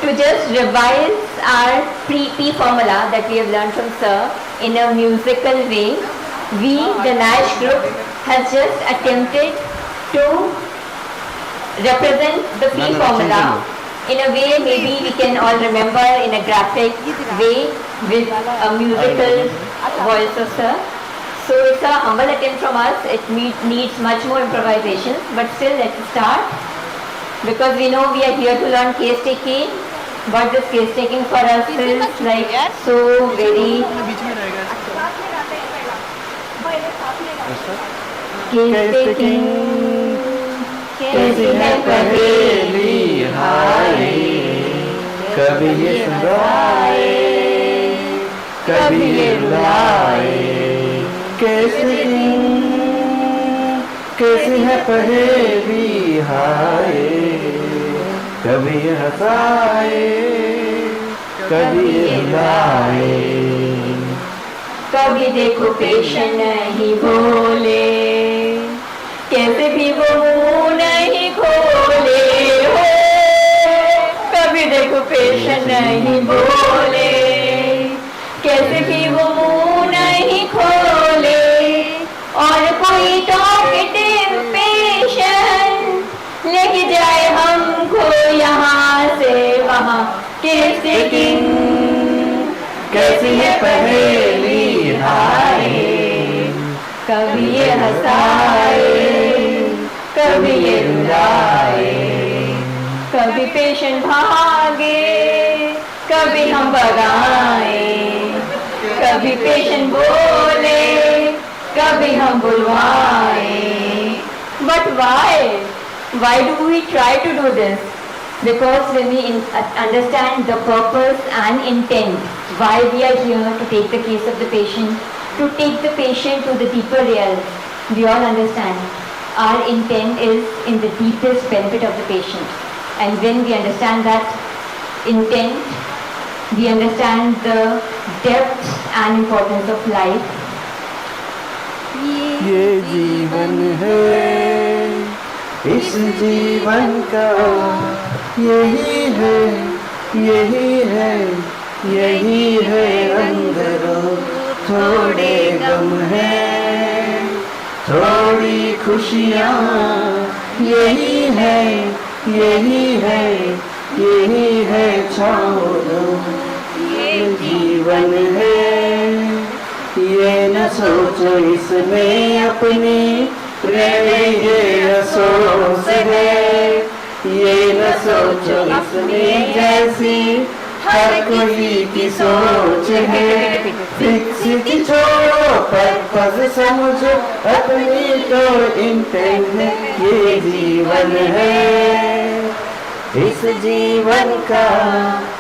to just revise our P formula that we have learned from Sir in a musical way, we, the Nash group, has just attempted to represent the P formula in a way maybe we can all remember in a graphic way with a musical voice of Sir. So it's a humble attempt from us. It needs much more improvisation, but still let's start, because we know we are here to learn case taking. But this case taking for us is like so very case taking. कैसी है पहेली हाय, कभी ये सुनाए कभी ये रुलाए, कैसी है पहेली हाय, कभी ये हंसाए कभी ये रुलाए, कभी देखो पेशेंट नहीं बोले, कैसे भी वो मुंह नहीं खोले हो, कभी देखो पेशेंट नहीं बोले, कैसे भी वो मुंह नहीं खोले, और कोई टॉकेटिव पेशेंट लेके जाए हमको यहाँ से वहाँ, कैसे कैसी है पहेली हाय, कभी ये हंसाए कभी ये रुलाए, कभी पेशेंट भागे कभी हम भगाए, कभी पेशेंट बोले कभी हम बुलवाए. But why do we try to do this? Because when we understand the purpose and intent, why we are here to take the case of the patient, to take the patient to the deeper realm, we all understand our intent is in the deepest benefit of the patient. And when we understand that intent, we understand the depth and importance of life. ये जीवन है, इस जीवन का यही है, यही है, यही है, अंदरों थोड़े गम है, थोड़ी खुशियाँ, यही है, यही है, यही है, छोड़ो ये जीवन है, ये न सोचो इसमें अपनी ये अफसोस है, ये न सोचो इसमें जैसी हर कोई की सोच है, फिक्स छोड़ो पर्पस समझो अपनी तो इंटेंट है, ये जीवन है, इस जीवन का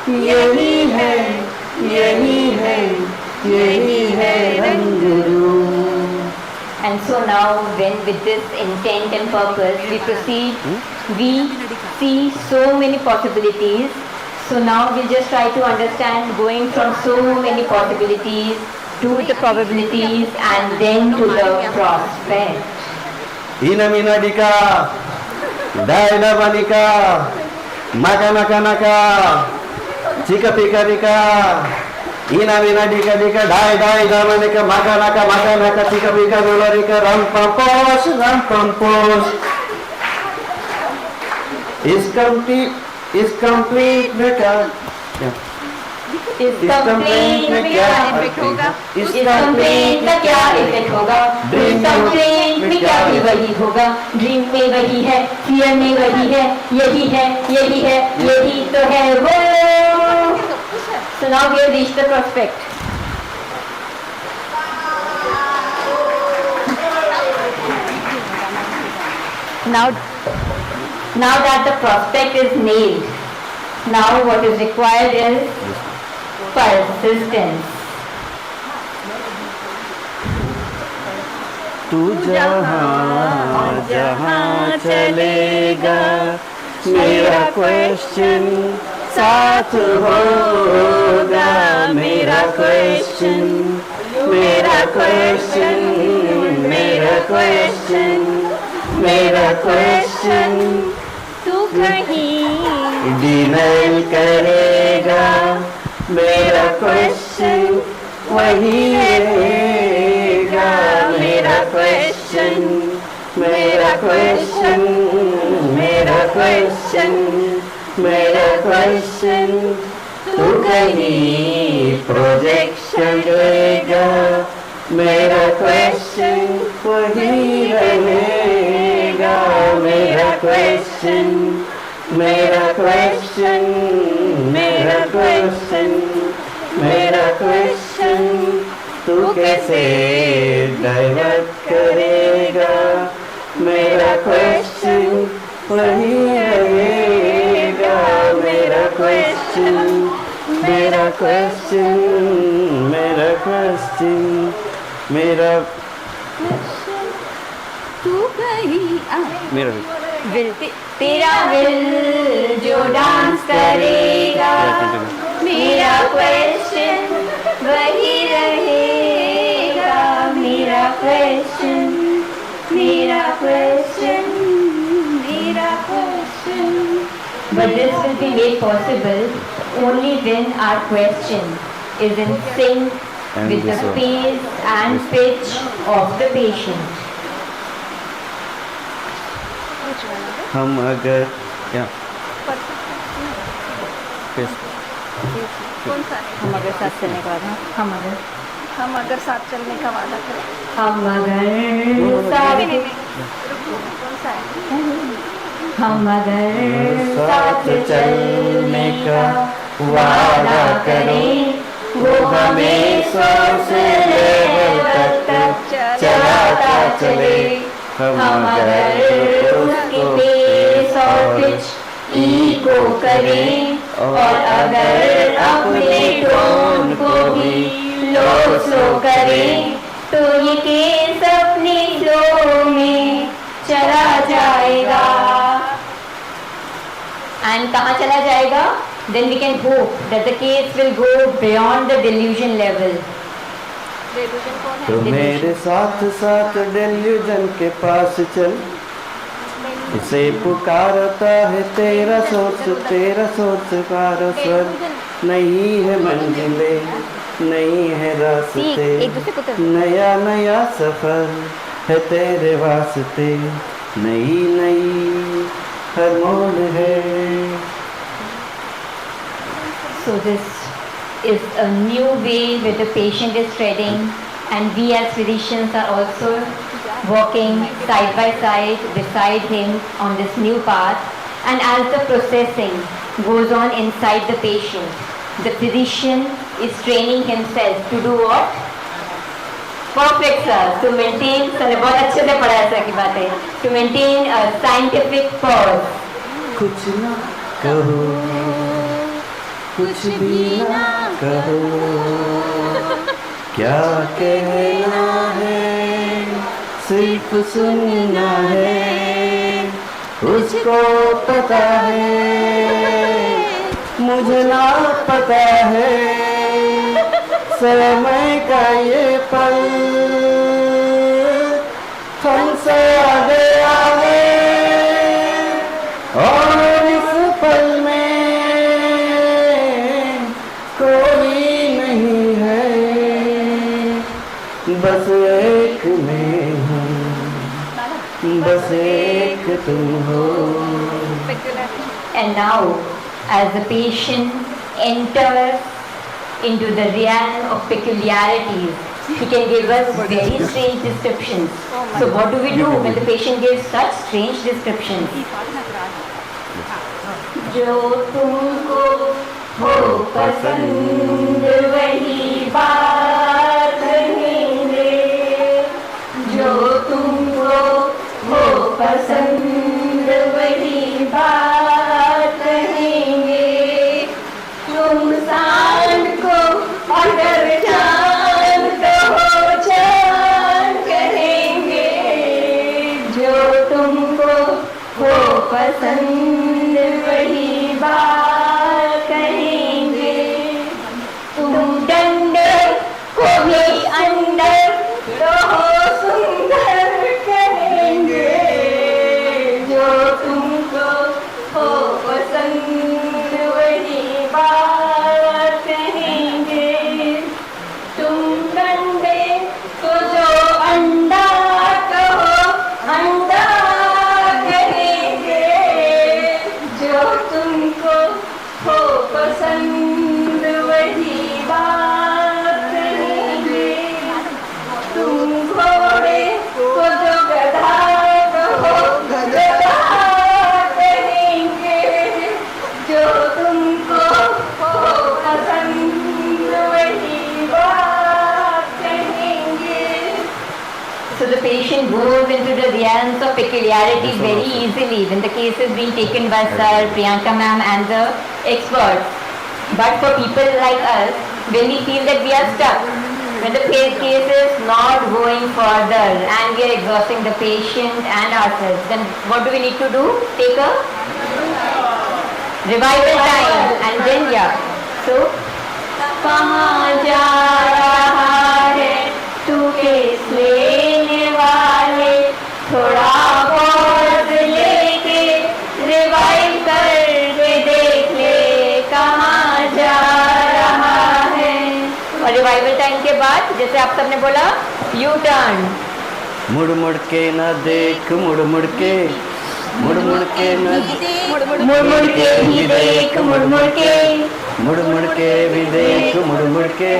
यही है, यही है, यही है रंग. And so now when with this intent and purpose we proceed, we see so many possibilities. So now we just try to understand going from so many possibilities to the probabilities and then to the prospect. Ina dika, daina manika, maka naka, chika pika dika. Ina dika dai damanika, maka naka, chika pika dolorika, rampampos. Is complete beka. इस complaint में क्या effect होगा, इस complaint में क्या effect होगा, इस complaint में क्या भी वही होगा, ड्रीम में वही है, फियर में वही है, यही है, यही है, यही तो है वो. So now we have reached the prospect. Now that the prospect is nailed, now what is required is persistence. तू जहाँ जहाँ चलेगा मेरा क्वेश्चन साथ होगा, मेरा क्वेश्चन, मेरा क्वेश्चन, मेरा क्वेश्चन, मेरा क्वेश्चन. तू कहीं डिनाई करेगा, मेरा क्वेश्चन वही रहेगा, मेरा क्वेश्चन, मेरा क्वेश्चन, मेरा क्वेश्चन, मेरा क्वेश्चन, तू कहीं प्रोजेक्शन देगा, मेरा क्वेश्चन वही रहेगा, मेरा क्वेश्चन, मेरा क्वेश्चन, मेरा क्वेश्चन, मेरा क्वेश्चन, तू कैसे डाइवर्ट करेगा, मेरा क्वेश्चन वही रहेगा, मेरा क्वेश्चन, मेरा क्वेश्चन, मेरा क्वेश्चन, मेरा तू कहीं मेरा विल तेरा विल जो डांस करेगा, मेरा क्वेश्चन वही रहेगा, मेरा क्वेश्चन, मेरा क्वेश्चन, मेरा question. But this will be made possible only when our question is in sync And with the this one. pace and pitch of the patient. हम अगर क्या कौन सा है? हम अगर साथ चलने का वादा हम अगर साथ चलने का वादा करें. हम अगर साथ कौन सा है? हम अगर साथ चलने का वादा करें, वो हमें सोच लेवल तक चलाता चले. हम अगर उसकी पेस और पिच इको करें, और अगर अपने टोन को भी लो स्लो करें, तो ये केस अपने फ्लो में चला जाएगा. And कहाँ चला जाएगा? Then we can hope that the case will go beyond the delusion level. Delusion कौन है? तो मेरे साथ साथ डेल्यूजन के पास चल, इसे पुकारता है तेरा सोच पारो स्वर, नहीं है मंजिले, नहीं है रास्ते, नया नया सफर है तेरे वास्ते, नई नई हर मोड़ है. So this is a new way where the patient is treading, and we as physicians are also walking side by side beside him on this new path. And as the processing goes on inside the patient, the physician is training himself to do what? Perfect, sir. To maintain, sir ने बहुत अच्छे से पढ़ा ऐसा की बात है. To maintain a scientific pause. कुछ ना कहो, कुछ भी ना कहो, क्या कहना है, सिर्फ सुनना है, उसको पता है, मुझे ना पता है, समय का ये पल हमसे आ गया है, और इस पल में कोई नहीं है, बस एक मैं हूँ, बस एक तुम हो. And now, as the patient enters into the realm of peculiarities, he can give us very strange descriptions. So what do we do when the patient gives such strange descriptions? जो तुमको हो पसंद वही बात कहेंगे, जो तुमको हो पसंद वही बात कहेंगे, तुम सांड को अगर चांद हो चांद कहेंगे, जो तुमको हो पसंद वही बात कहेंगे, तुम डंडर को भी अंदर तो हो सुंदर कहेंगे, जो तुमको clarity very easily when the case is being taken by Sir, Priyanka ma'am and the experts. But for people like us, when we feel that we are stuck, when the case is not going further and we are exhausting the patient and ourselves, then what do we need to do? Take a revival time and then So, कहाँ जा रहा है तू case लेने वाले, थोड़ा pause लेके revive करके देख ले कहाँ जा रहा है। और रिवाइवल टाइम के बाद जैसे आप सबने बोला यू टर्न, मुड़ मुड़ के न देख, मुड़ मुड़ के न मुड़ मुड़ के भी देख, मुड़ मुड़ के भी देख, मुड़ मुड़ के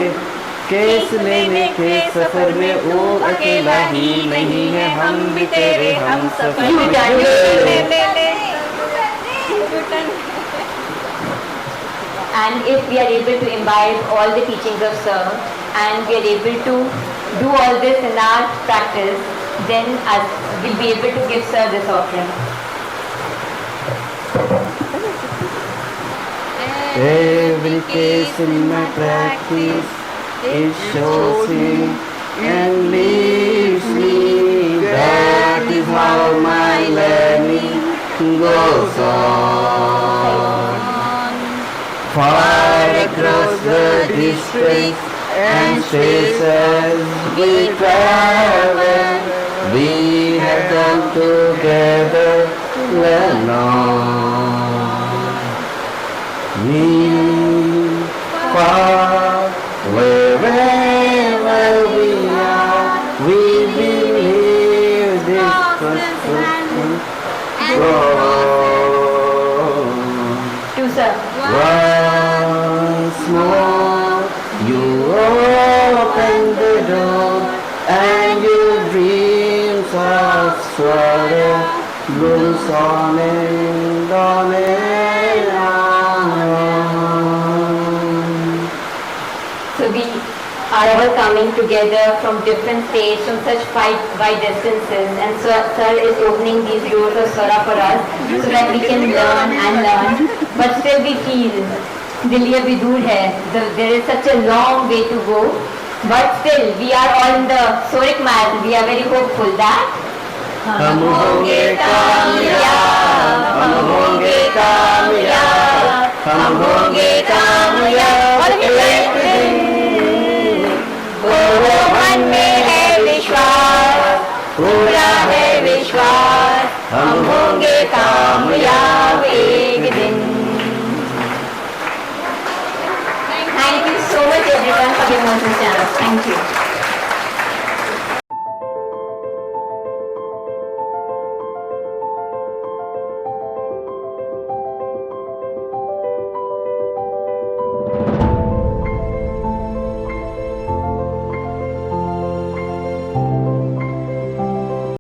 केस लेने के सफर में वो अकेला ही नहीं है, हम भी तेरे हम सफर में। And if we are able to imbibe all the teachings of Sir and we are able to do all this in our practice, then we'll be able to give Sir this offering. Every case in my practice, it shows me and leaves me. That is how my learning goes on. Far across the districts and spaces we travel, we have done together learn on. We far wherever we are, we believe this person go. To Sir. Once more you open the door and your dreams of sweater blooms on and on and on. So we are all coming together from different states, from such wide distances, and Sir is opening these doors of Swara for us so that we can learn and learn. But still we feel Delhi अभी दूर है, there is such a long way to go. But still we are all in the Sorik marathon. We are very hopeful that हम होंगे कामयाब, हम होंगे कामयाब, हम होंगे कामयाब एक दिन। पूरा मन में है विश्वास, पूरा है विश्वास, हम होंगे कामयाब एक दिन। Thank you so much everyone for giving us this chance. Thank you.